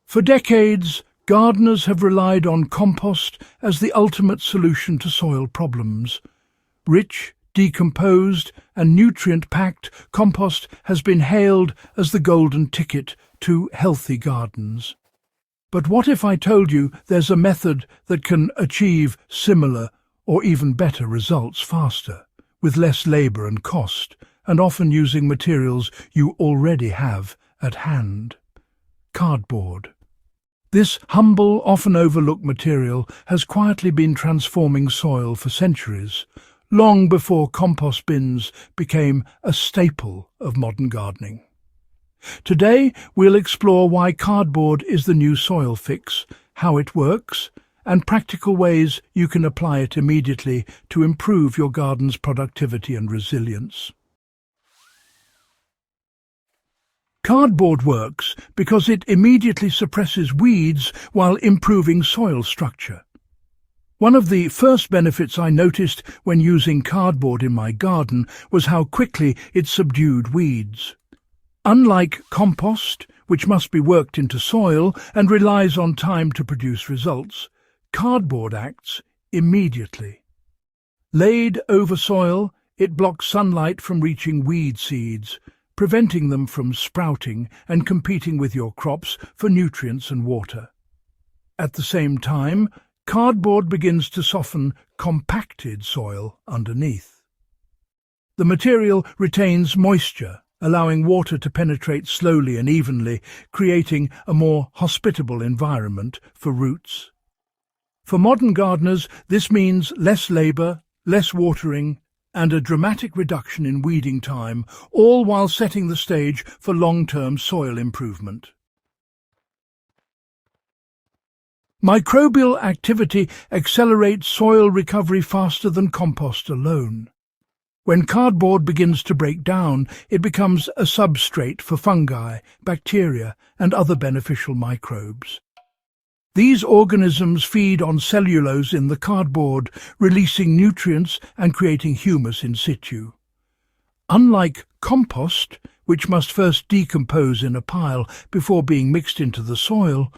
For decades, gardeners have relied on compost as the ultimate solution to soil problems. Rich, decomposed and nutrient-packed, compost has been hailed as the golden ticket to healthy gardens. But what if I told you there's a method that can achieve similar or even better results faster, with less labour and cost, and often using materials you already have at hand? Cardboard. This humble, often overlooked material has quietly been transforming soil for centuries, long before compost bins became a staple of modern gardening. Today, we'll explore why cardboard is the new soil fix, how it works, and practical ways you can apply it immediately to improve your garden's productivity and resilience. Cardboard works because it immediately suppresses weeds while improving soil structure. One of the first benefits I noticed when using cardboard in my garden was how quickly it subdued weeds. Unlike compost, which must be worked into soil and relies on time to produce results, cardboard acts immediately. Laid over soil, it blocks sunlight from reaching weed seeds, preventing them from sprouting and competing with your crops for nutrients and water. At the same time, cardboard begins to soften compacted soil underneath. The material retains moisture, allowing water to penetrate slowly and evenly, creating a more hospitable environment for roots. For modern gardeners, this means less labour, less watering, and a dramatic reduction in weeding time, all while setting the stage for long-term soil improvement. Microbial activity accelerates soil recovery faster than compost alone. When cardboard begins to break down, it becomes a substrate for fungi, bacteria, and other beneficial microbes. These organisms feed on cellulose in the cardboard, releasing nutrients and creating humus in situ. Unlike compost, which must first decompose in a pile before being mixed into the soil,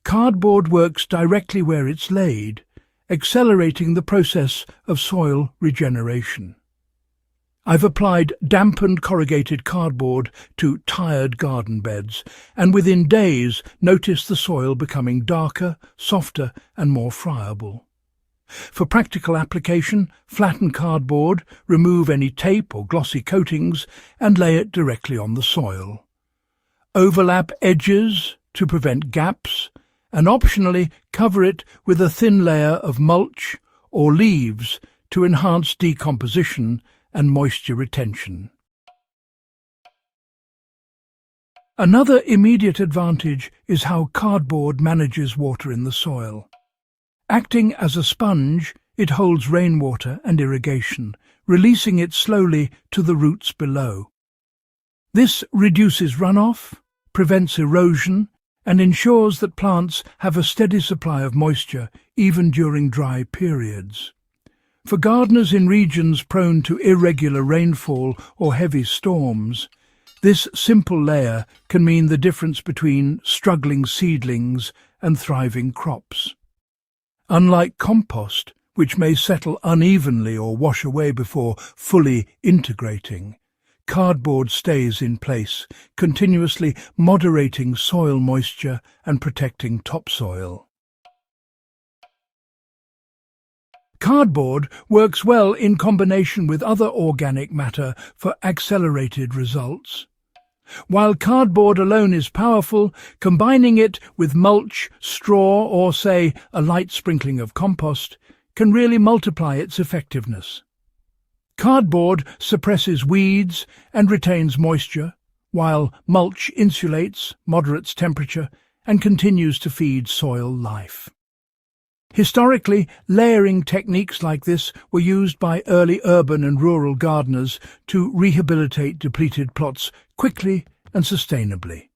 cardboard works directly where it's laid, accelerating the process of soil regeneration. I've applied dampened corrugated cardboard to tired garden beds, and within days noticed the soil becoming darker, softer, and more friable. For practical application, flatten cardboard, remove any tape or glossy coatings, and lay it directly on the soil. Overlap edges to prevent gaps, and optionally cover it with a thin layer of mulch or leaves to enhance decomposition and moisture retention. Another immediate advantage is how cardboard manages water in the soil. Acting as a sponge, it holds rainwater and irrigation, releasing it slowly to the roots below. This reduces runoff, prevents erosion, and ensures that plants have a steady supply of moisture even during dry periods. For gardeners in regions prone to irregular rainfall or heavy storms, this simple layer can mean the difference between struggling seedlings and thriving crops. Unlike compost, which may settle unevenly or wash away before fully integrating, cardboard stays in place, continuously moderating soil moisture and protecting topsoil. Cardboard works well in combination with other organic matter for accelerated results. While cardboard alone is powerful, combining it with mulch, straw, or, say, a light sprinkling of compost can really multiply its effectiveness. Cardboard suppresses weeds and retains moisture, while mulch insulates, moderates temperature, and continues to feed soil life. Historically, layering techniques like this were used by early urban and rural gardeners to rehabilitate depleted plots quickly and sustainably.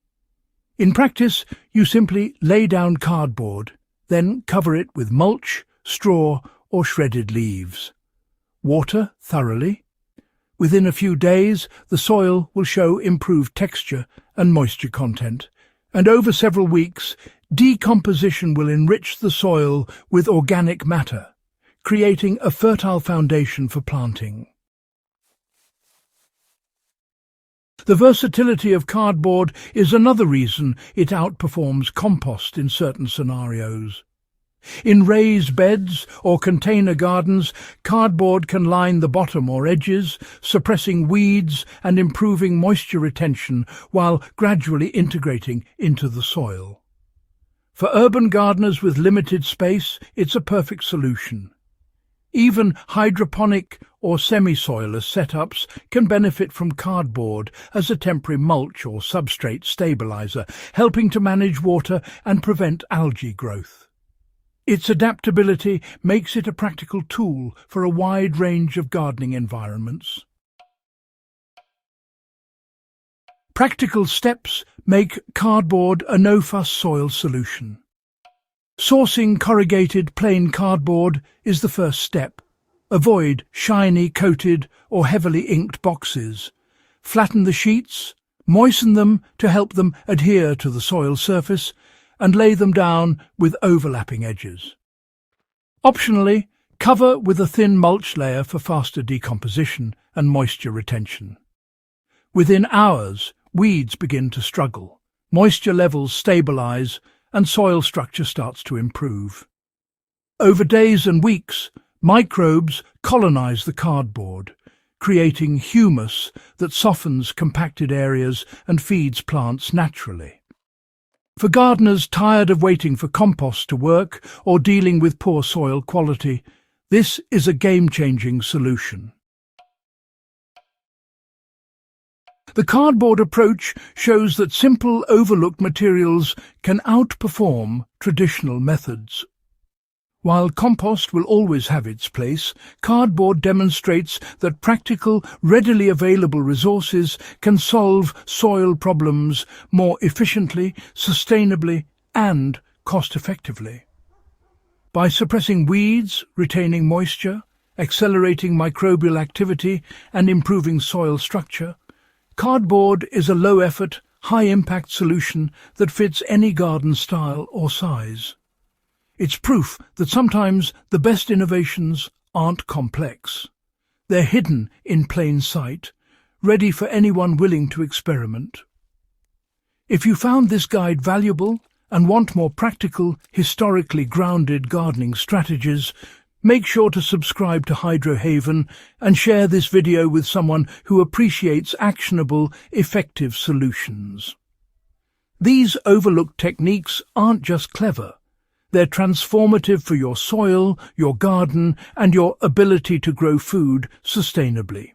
In practice, you simply lay down cardboard, then cover it with mulch, straw, or shredded leaves. Water thoroughly. Within a few days, the soil will show improved texture and moisture content, And over several weeks, decomposition will enrich the soil with organic matter, creating a fertile foundation for planting. The versatility of cardboard is another reason it outperforms compost in certain scenarios. In raised beds or container gardens, cardboard can line the bottom or edges, suppressing weeds and improving moisture retention while gradually integrating into the soil. For urban gardeners with limited space, it's a perfect solution. Even hydroponic or semi-soilless setups can benefit from cardboard as a temporary mulch or substrate stabilizer, helping to manage water and prevent algae growth. Its adaptability makes it a practical tool for a wide range of gardening environments. Practical steps make cardboard a no-fuss soil solution. Sourcing corrugated plain cardboard is the first step. Avoid shiny, coated or heavily inked boxes. Flatten the sheets, moisten them to help them adhere to the soil surface, and lay them down with overlapping edges. Optionally, cover with a thin mulch layer for faster decomposition and moisture retention. Within hours, weeds begin to struggle, moisture levels stabilize, and soil structure starts to improve. Over days and weeks, microbes colonize the cardboard, creating humus that softens compacted areas and feeds plants naturally. For gardeners tired of waiting for compost to work or dealing with poor soil quality, this is a game-changing solution. The cardboard approach shows that simple, overlooked materials can outperform traditional methods. While compost will always have its place, cardboard demonstrates that practical, readily available resources can solve soil problems more efficiently, sustainably, and cost-effectively. By suppressing weeds, retaining moisture, accelerating microbial activity, and improving soil structure, cardboard is a low-effort, high-impact solution that fits any garden style or size. It's proof that sometimes the best innovations aren't complex. They're hidden in plain sight, ready for anyone willing to experiment. If you found this guide valuable and want more practical, historically grounded gardening strategies, make sure to subscribe to Hydrohaven and share this video with someone who appreciates actionable, effective solutions. These overlooked techniques aren't just clever. They're transformative for your soil, your garden, and your ability to grow food sustainably.